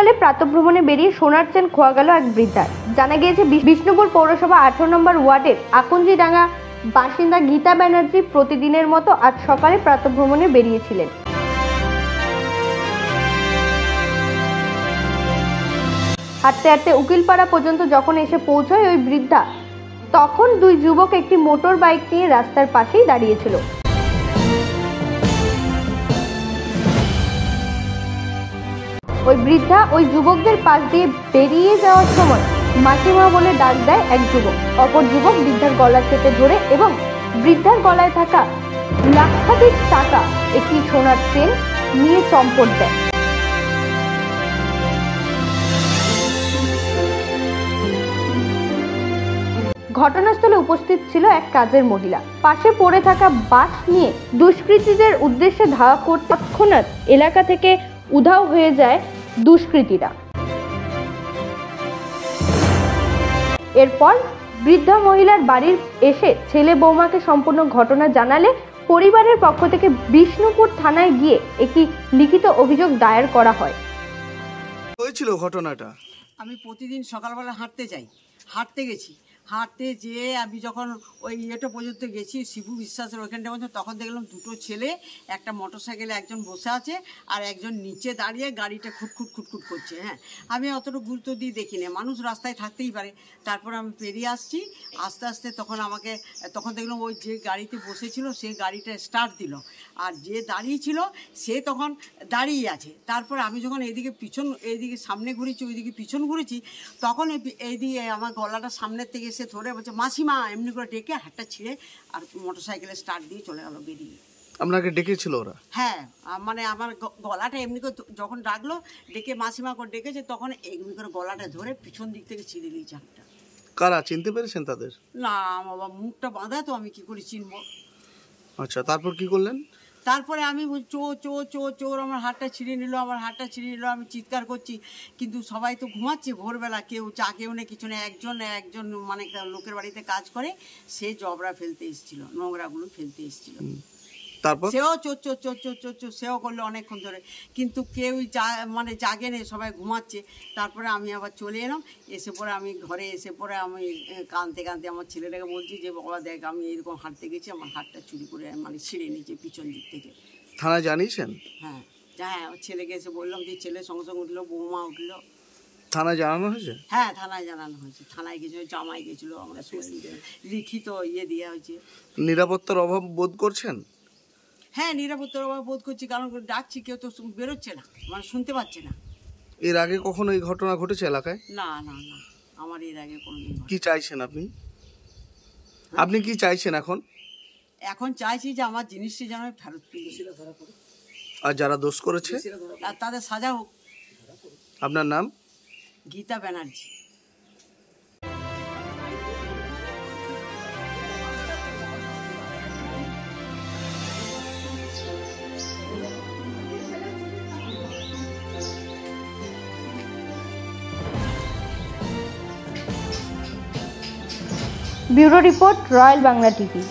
সকালে প্রাতঃভ্রমণে বেরিয়ে সোনারচেন খোয়া গেল এক বৃদ্ধার। জানা গিয়েছে বিষ্ণুপুর পৌরসভা 18 নম্বর ওয়ার্ডের আকঞ্জিডাঙ্গা বাসিন্দা গীতা ব্যানার্জি প্রতিদিনের মতো আজ সকালে প্রাতঃভ্রমণে বেরিয়েছিলেন। হাঁটতে হাঁটতে উকিলপাড়া পর্যন্ত যখন এসে পৌঁছয় ওই বৃদ্ধা, তখন দুই যুবক একটি মোটর বাইক নিয়ে রাস্তার পাশেই দাঁড়িয়েছিল। ওই বৃদ্ধা ওই যুবকদের পাশ দিয়ে বেরিয়ে যাওয়ার সময় মাসিমা বলে ডাক দেয় এক যুবক। অপর যুবক বৃদ্ধার গলা চেপে ধরে এবং বৃদ্ধার গলায় থাকা লাখাধিক টাকা একটি সোনার চেন নিয়ে চম্পট দেয়। ঘটনাস্থলে উপস্থিত ছিল এক কাজের মহিলা। পাশে পড়ে থাকা বাস নিয়ে দুষ্কৃতীদের উদ্দেশ্যে ধাওয়া করতে তৎক্ষণাৎ এলাকা থেকে উধাও হয়ে যায় দুষ্কৃতীরা। এরপর বৃদ্ধা মহিলার বাড়ির এসে ছেলে বৌমাকে সম্পূর্ণ ঘটনা জানালে পরিবারের পক্ষ থেকে বিষ্ণুপুর থানায় গিয়ে একটি লিখিত অভিযোগ দায়ের করা হয়। হয়েছিল ঘটনাটা? আমি প্রতিদিন সকালবেলা হাঁটতে গেছি। হাঁটতে যেয়ে আমি যখন ওই ইয়েটা পর্যন্ত গেছি শিবু বিশ্বাসের ওইখানটা পর্যন্ত, তখন দেখলাম দুটো ছেলে, একটা মোটরসাইকেলে একজন বসে আছে আর একজন নিচে দাঁড়িয়ে গাড়িটা খুটখুট করছে। হ্যাঁ, আমি অতটা গুরুত্ব দিয়ে দেখি না, মানুষ রাস্তায় থাকতেই পারে। তারপর আমি পেরিয়ে আসছি আস্তে আস্তে, তখন দেখলাম ওই যে গাড়িতে বসেছিল সে গাড়িটা স্টার্ট দিল, আর যে দাঁড়িয়েছিল সে তখন দাঁড়িয়ে আছে। তারপর আমি যখন এইদিকে সামনে ঘুরেছি, ওইদিকে পিছন ঘুরেছি, তখন এইদিকে আমার গলাটা সামনের থেকে সে ধরে বলছে মাসিমা, এমনি করে ডেকে হাতটা ছিঁড়ে আর মোটরসাইকেলে স্টার্ট দিয়ে চলে গেল বেরিয়ে। আপনাকে ডেকেছিল ওরা? হ্যাঁ, মানে আমার গলাটা এমনি করে যখন ডাকলো, ডেকে মাসিমা করে ডেকেছে, তখন এমনি করে গলাটা ধরে পিছন দিক থেকে ছিঁড়ে নিয়েছে হাতটা। কারা, চিনতে পেরেছেন তাদের? না বাবা, মুখটা বাঁধা তো, আমি কি করে চিনবো। আচ্ছা, তারপর কি করলেন? তারপরে আমি চোর আমার হাতটা ছিঁড়ে নিল, আমি চিৎকার করছি, কিন্তু সবাই তো ঘুমাচ্ছে। ভোরবেলা কেউ চা কেউ নেই, কিছু নেই। একজন মানে লোকের বাড়িতে কাজ করে, সে জবরা ফেলতে এসেছিল, নোংরাগুলো ফেলতে এসেছিল। তারপর সেও চোর সেও করলো অনেকক্ষণ ধরে, কিন্তু কেউ জাগে নেই, সবাই ঘুমাচ্ছে। তারপরে আমি আবার চলে এলাম। এসে পরে আমি ঘরে এসে পরে আমি কাঁদতে আমার ছেলেটাকে বলছি যে বাবা দেখ, আমি এরকম হাঁটতে গেছি, আমার হাতটা চুরি করে মানে ছিঁড়ে নিয়েছে পিছন দিক থেকে। থানায় জানিয়েছেন? হ্যাঁ, ছেলেকে এসে বললাম, যে ছেলের সঙ্গে সঙ্গে উঠলো, বৌমা উঠলো। থানায় জানানো হয়েছে? হ্যাঁ, থানায় জানানো হয়েছে। থানায় গেছিলো, জামাই গেছিলো, আমরা লিখিত দেওয়া হয়েছে। নিরাপত্তার অভাব বোধ করছেন? হ্যাঁ, নিরাপত্তার অভাব বোধ করছি, কারণ ডাকছি কেউ তো বেরোচ্ছে না, মানে শুনতে পাচ্ছে না। এর আগে কখনো এই ঘটনা ঘটেছে এলাকায়? না, আমার এর আগে কোনোদিন। কি চাইছেন আপনি কি চাইছেন এখন? এখন চাইছি যে আমার জিনিসটি যেন ফেরত পেয়ে, আর যারা দোষ করেছে আর তাদের সাজা হোক। আপনার নাম? Gita Banerjee. Bureau report, royal Bangla TV.